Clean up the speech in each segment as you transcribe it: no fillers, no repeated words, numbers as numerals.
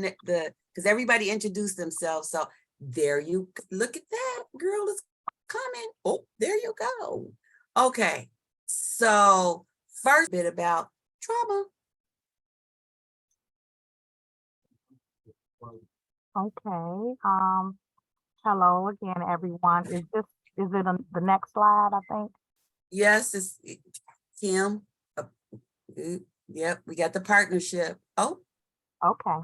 because everybody introduced themselves. So there you look at that girl is coming. Oh, there you go. Okay, so first bit about trauma. Okay. Hello again, everyone. Is it the next slide, I think? Yes, it's Kim. Yep, we got the partnership. Oh, Okay.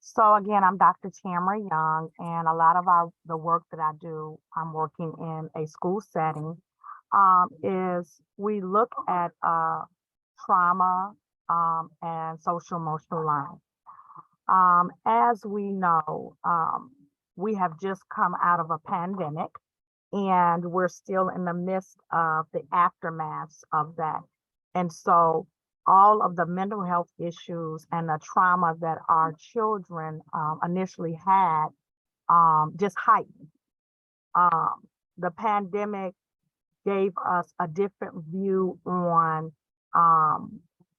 So again, I'm Dr. Tamara Young, and a lot of the work that I do, I'm working in a school setting, is we look at trauma and social emotional learning. As we know, we have just come out of a pandemic, and we're still in the midst of the aftermaths of that. And so all of the mental health issues and the trauma that our children initially had just heightened. The pandemic gave us a different view on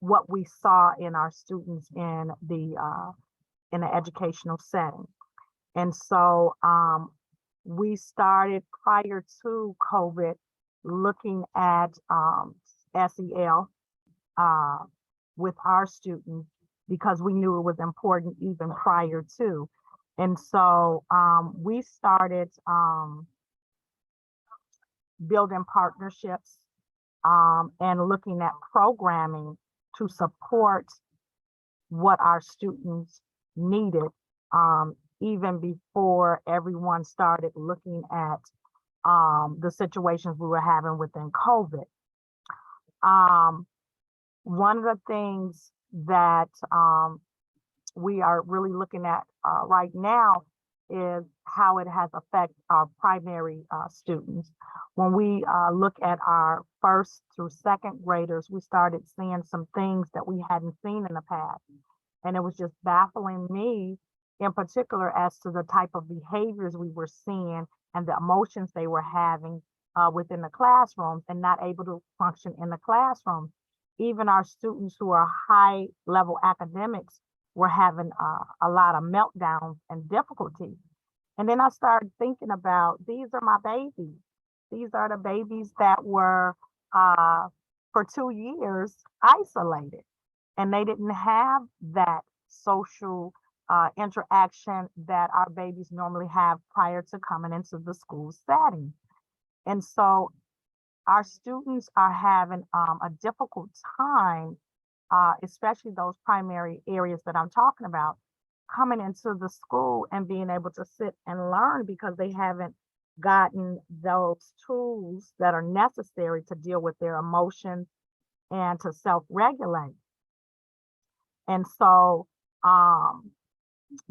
what we saw in our students in the educational setting. And so we started prior to COVID looking at SEL with our students because we knew it was important even prior to. And so we started building partnerships and looking at programming to support what our students needed even before everyone started looking at the situations we were having within COVID. One of the things that we are really looking at right now is how it has affected our primary students. When we look at our first through second graders, we started seeing some things that we hadn't seen in the past. And it was just baffling me in particular as to the type of behaviors we were seeing and the emotions they were having within the classrooms and not able to function in the classroom. Even our students who are high level academics were having a lot of meltdowns and difficulty. And then I started thinking about, these are my babies. These are the babies that were for 2 years isolated, and they didn't have that social interaction that our babies normally have prior to coming into the school setting. And so our students are having a difficult time, especially those primary areas that I'm talking about, coming into the school and being able to sit and learn because they haven't gotten those tools that are necessary to deal with their emotions and to self-regulate. And so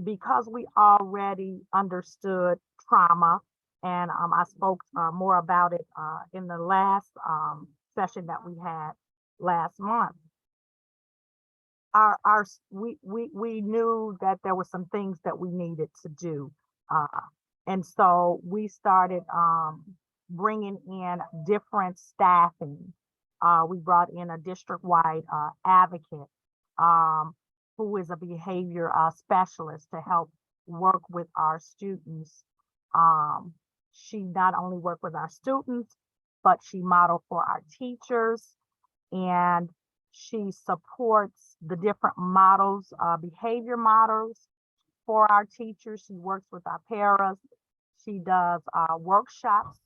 because we already understood trauma, and I spoke more about it in the last session that we had last month. We knew that there were some things that we needed to do, and so we started bringing in different staffing. We brought in a district-wide advocate who is a behavior specialist to help work with our students. She not only worked with our students, but she modeled for our teachers, and she supports the different models, behavior models for our teachers. She works with our paras. She does workshops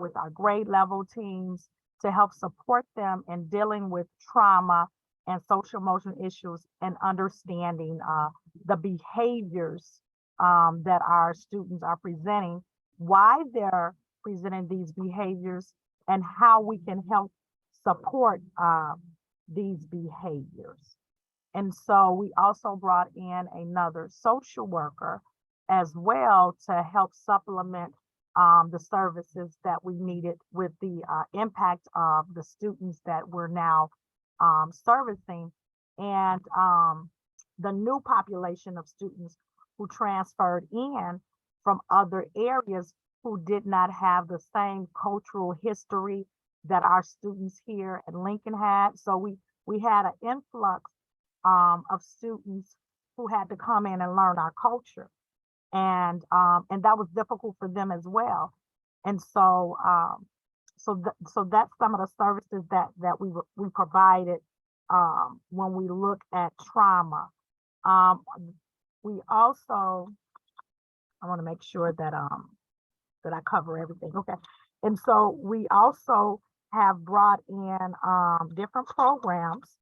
with our grade level teams to help support them in dealing with trauma and social emotional issues and understanding the behaviors that our students are presenting, why they're presenting these behaviors, and how we can help support these behaviors. And so we also brought in another social worker as well to help supplement the services that we needed with the impact of the students that we're now servicing, and the new population of students who transferred in from other areas who did not have the same cultural history that our students here in Lincoln had. So we had an influx of students who had to come in and learn our culture. And that was difficult for them as well. And so, so that's some of the services that we provided when we look at trauma. Um, we also, I want to make sure that I cover everything. Okay. And so we also have brought in different programs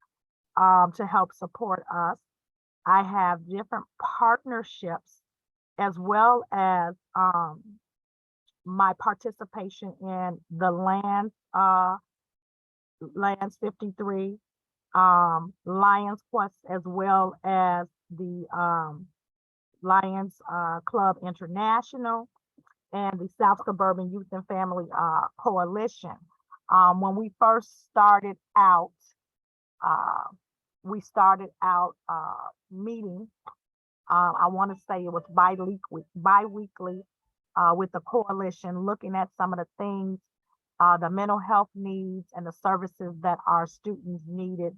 to help support us. I have different partnerships as well as my participation in the Lands 53, Lions Quest, as well as the Lions Club International and the South Suburban Youth and Family Coalition. When we first started out, uh, meeting. I want to say it was bi-weekly with the coalition, looking at some of the things, the mental health needs and the services that our students needed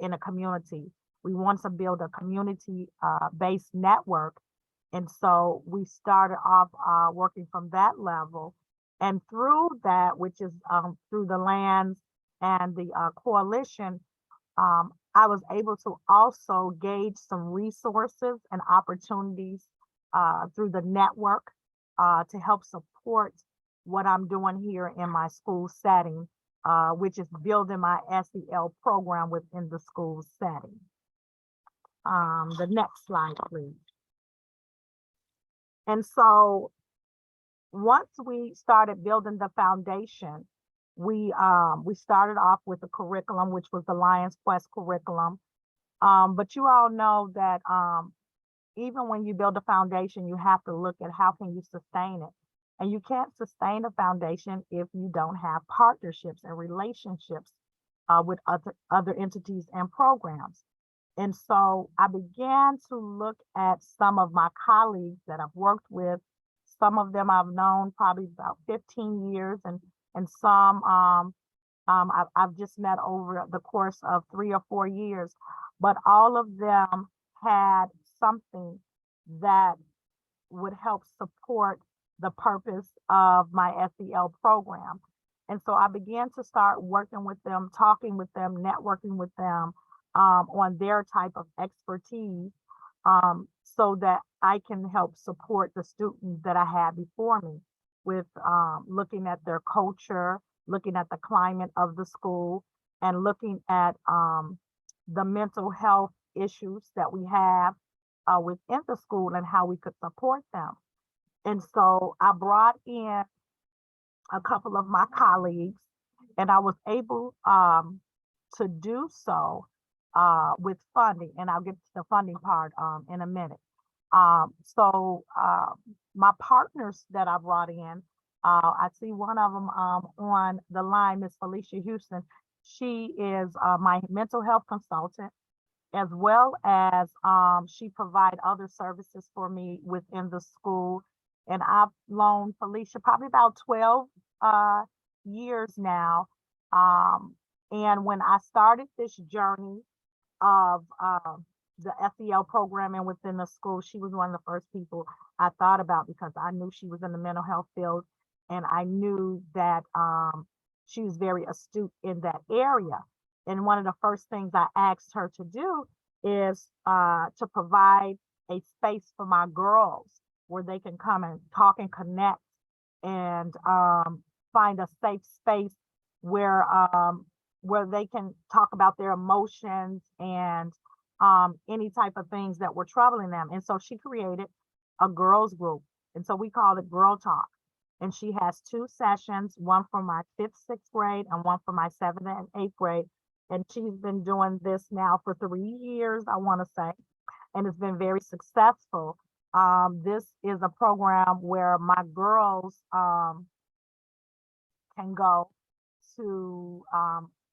in a community. We want to build a community-based network. And so we started off working from that level. And through that, which is through the lands and the coalition, I was able to also gauge some resources and opportunities through the network to help support what I'm doing here in my school setting, which is building my SEL program within the school setting. The next slide, please. And so once we started building the foundation, we started off with a curriculum, which was the Lions Quest curriculum. But you all know that even when you build a foundation, you have to look at how can you sustain it. And you can't sustain a foundation if you don't have partnerships and relationships with other entities and programs. And so I began to look at some of my colleagues that I've worked with. Some of them I've known probably about 15 years, and some I've just met over the course of 3 or 4 years. But all of them had something that would help support the purpose of my SEL program. And so I began to start working with them, talking with them, networking with them on their type of expertise so that I can help support the students that I had before me with looking at their culture, looking at the climate of the school, and looking at the mental health issues that we have within the school and how we could support them. And so I brought in a couple of my colleagues, and I was able to do so with funding, and I'll get to the funding part in a minute. So my partners that I brought in, I see one of them on the line, Miss Felicia Houston. She is my mental health consultant, as well as she provide other services for me within the school. And I've known Felicia probably about 12 years now. And when I started this journey of the SEL programming within the school, she was one of the first people I thought about because I knew she was in the mental health field, and I knew that she was very astute in that area. And one of the first things I asked her to do is to provide a space for my girls where they can come and talk and connect and find a safe space where they can talk about their emotions and any type of things that were troubling them. And so she created a girls group. And so we called it Girl Talk. And she has 2 sessions, one for my 5th, 6th grade and one for my 7th and 8th grade. And she's been doing this now for 3 years, I want to say, and it's been very successful. This is a program where my girls can go to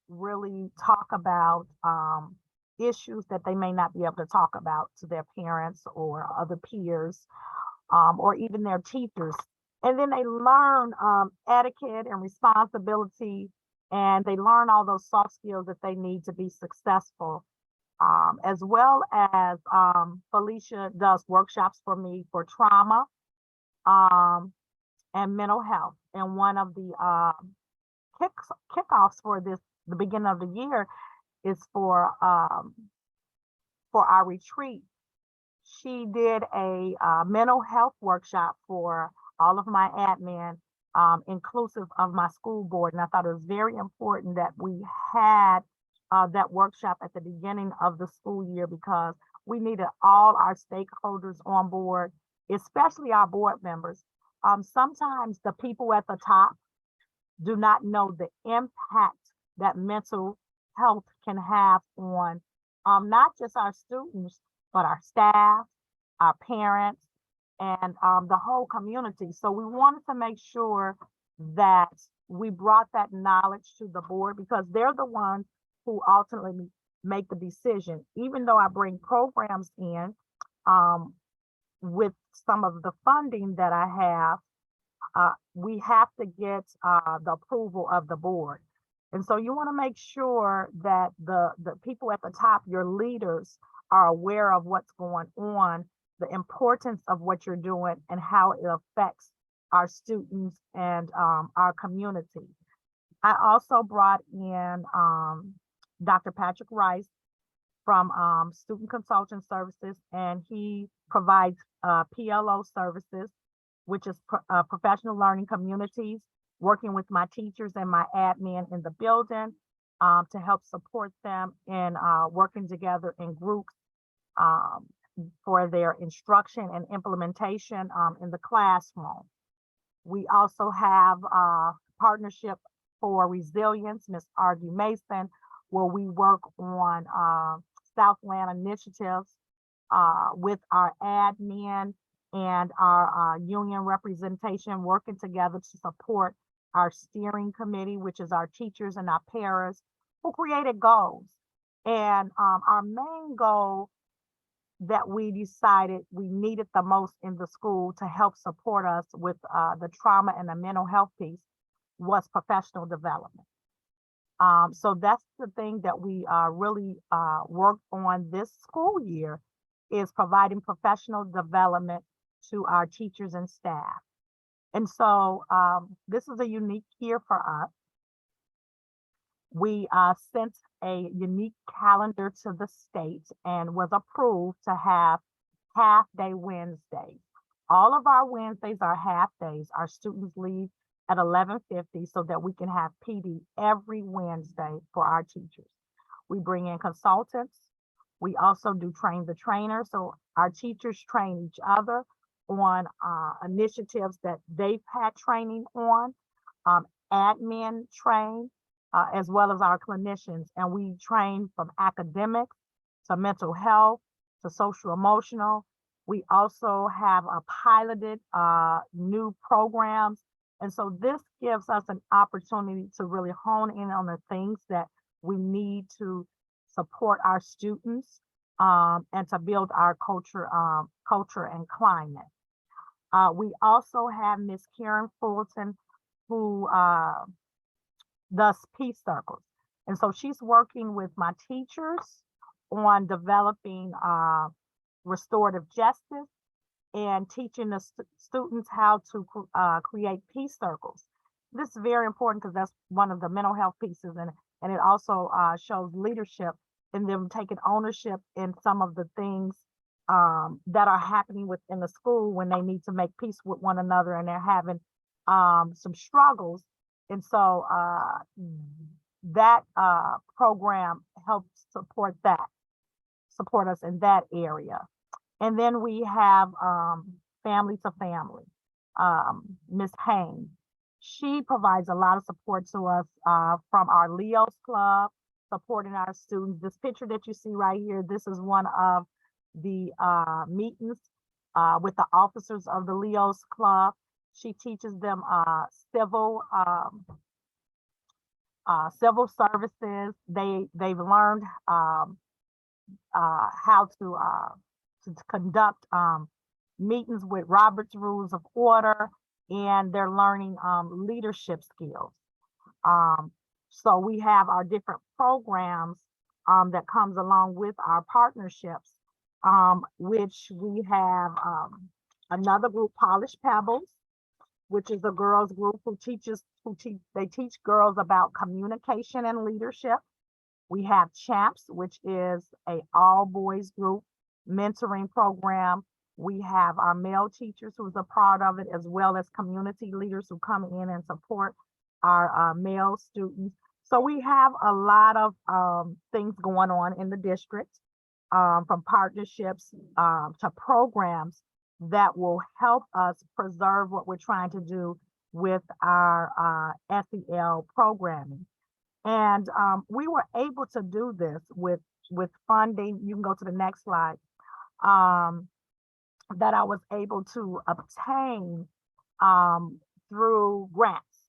really talk about issues that they may not be able to talk about to their parents or other peers or even their teachers. And then they learn etiquette and responsibility, and they learn all those soft skills that they need to be successful as well as Felicia does workshops for me for trauma and mental health. And one of the kickoffs for the beginning of the year is for our retreat. She did a mental health workshop for all of my admin, inclusive of my school board. And I thought it was very important that we had that workshop at the beginning of the school year, because we needed all our stakeholders on board, especially our board members. Sometimes the people at the top do not know the impact that mental health can have on not just our students, but our staff, our parents, and the whole community. So we wanted to make sure that we brought that knowledge to the board, because they're the ones who ultimately make the decision. Even though I bring programs in with some of the funding that I have, we have to get the approval of the board. And so you want to make sure that the people at the top, your leaders, are aware of what's going on, the importance of what you're doing, and how it affects our students and our community. I also brought in Dr. Patrick Rice from Student Consultant Services, and he provides PLO services, which is professional learning communities, working with my teachers and my admin in the building to help support them in working together in groups for their instruction and implementation in the classroom. We also have partnership for resilience, Ms. Argy Mason, where we work on Southland initiatives with our admin and our union representation, working together to support our steering committee, which is our teachers and our paras, who created goals. And our main goal that we decided we needed the most in the school to help support us with the trauma and the mental health piece was professional development. So that's the thing that we really worked on this school year, is providing professional development to our teachers and staff. And so this is a unique year for us. We sent a unique calendar to the state and was approved to have half-day Wednesdays. All of our Wednesdays are half days. Our students leave at 11:50 so that we can have PD every Wednesday for our teachers. We bring in consultants. We also do train the trainer. So our teachers train each other on initiatives that they've had training on. Admin train, as well as our clinicians. And we train from academics to mental health to social emotional. We also have a piloted new programs. And so this gives us an opportunity to really hone in on the things that we need to support our students and to build our culture and climate. We also have Miss Karen Fulton, who does peace circles. And so she's working with my teachers on developing restorative justice and teaching the students how to create peace circles. This is very important because that's one of the mental health pieces, and it also shows leadership in them taking ownership in some of the things that are happening within the school when they need to make peace with one another and they're having some struggles. And so that program helps support us in that area. And then we have Family to Family, Miss Haynes. She provides a lot of support to us from our Leo's Club, supporting our students. This picture that you see right here, this is one of the meetings with the officers of the Leo's Club. She teaches them civil services. They've learned how to conduct meetings with Robert's Rules of Order, and they're learning leadership skills. So we have our different programs that comes along with our partnerships, which we have another group, Polished Pebbles, which is a girls group they teach girls about communication and leadership. We have Champs, which is a all boys group mentoring program. We have our male teachers who's a part of it, as well as community leaders who come in and support our male students. So we have a lot of things going on in the district, from partnerships to programs that will help us preserve what we're trying to do with our SEL programming. And we were able to do this with funding. You can go to the next slide. That I was able to obtain through grants.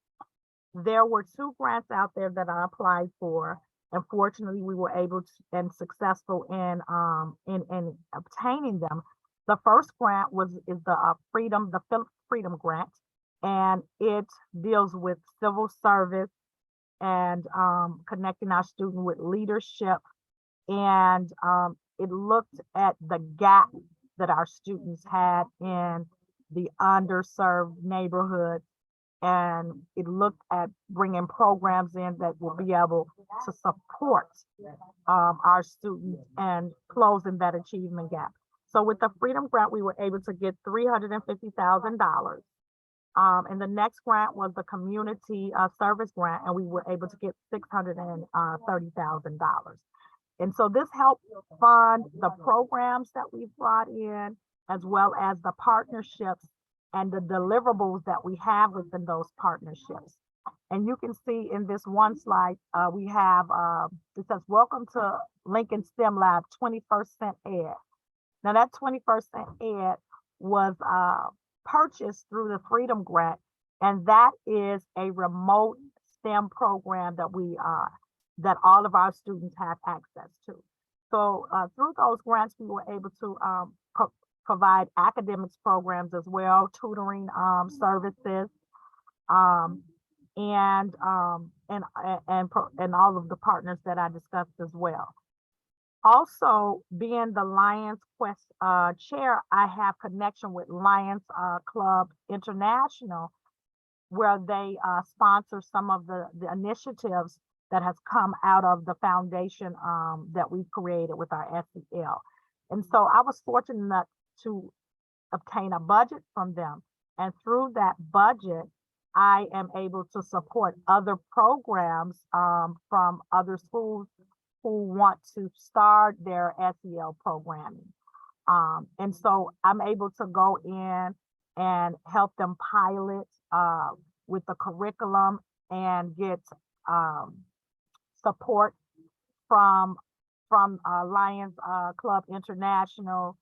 There were 2 grants out there that I applied for. And fortunately, we were able to and successful in obtaining them. The first grant is the Philip Freedom Grant, and it deals with civil service and connecting our student with leadership. And it looked at the gap that our students had in the underserved neighborhood. And it looked at bringing programs in that will be able to support our students and closing that achievement gap. So with the Freedom Grant, we were able to get $350,000. And the next grant was the Community Service Grant, and we were able to get $630,000. And so this helped fund the programs that we brought in, as well as the partnerships and the deliverables that we have within those partnerships. And you can see in this one slide, we have, it says, welcome to Lincoln STEM Lab 21st Cent Ed. Now that 21st Cent Ed was purchased through the Freedom Grant, and that is a remote STEM program that that all of our students have access to. So through those grants, we were able to provide academics programs as well, tutoring services, and all of the partners that I discussed as well. Also, being the Lions Quest chair, I have connection with Lions Club International, where they sponsor some of the initiatives that has come out of the foundation that we created with our SEL. And so I was fortunate enough to obtain a budget from them. And through that budget, I am able to support other programs from other schools who want to start their SEL programming. And so I'm able to go in and help them pilot with the curriculum and get support from Lions Club International,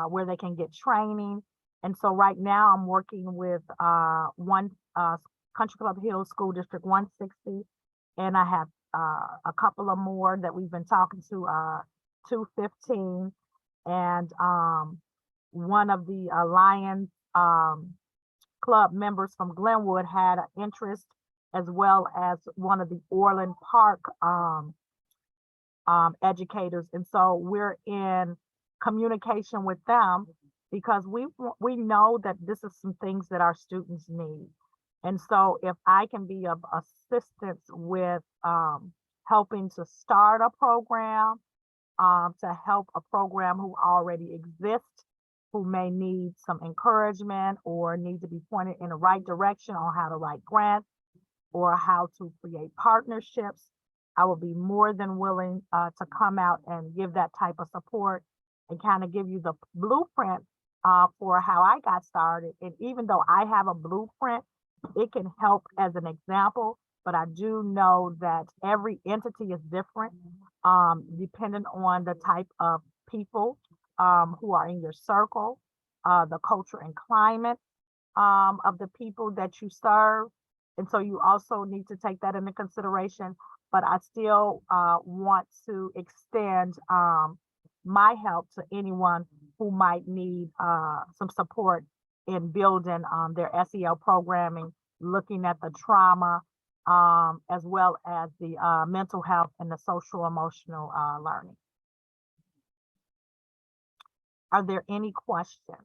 where they can get training. And so right now I'm working with Country Club Hills School District 160, and I have a couple of more that we've been talking to, 215, and one of the Lions Club members from Glenwood had an interest, as well as one of the Orland Park educators. And so we're in communication with them because we know that this is some things that our students need. And so if I can be of assistance with helping to start a program, to help a program who already exists, who may need some encouragement or need to be pointed in the right direction on how to write grants or how to create partnerships, I will be more than willing to come out and give that type of support and kind of give you the blueprint for how I got started. And even though I have a blueprint, it can help as an example, but I do know that every entity is different, depending on the type of people who are in your circle, the culture and climate of the people that you serve. And so you also need to take that into consideration. But I still want to extend my help to anyone who might need some support in building their SEL programming, looking at the trauma as well as the mental health and the social emotional learning. Are there any questions?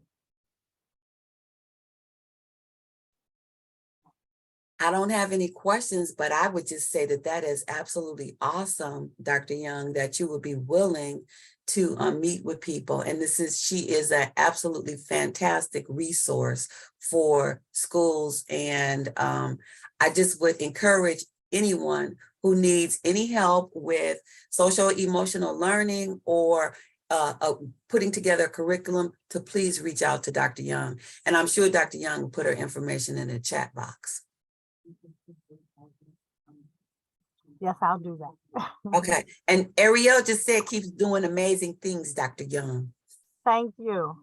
I don't have any questions, but I would just say that that is absolutely awesome, Dr. Young, that you would be willing to meet with people. And she is an absolutely fantastic resource for schools. And I just would encourage anyone who needs any help with social emotional learning or putting together a curriculum to please reach out to Dr. Young. And I'm sure Dr. Young will put her information in the chat box. Yes, I'll do that. Okay, and Ariel just said keeps doing amazing things, Dr. Young. Thank you.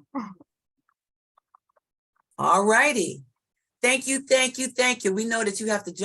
All righty. Thank you, thank you, thank you. We know that you have to jump.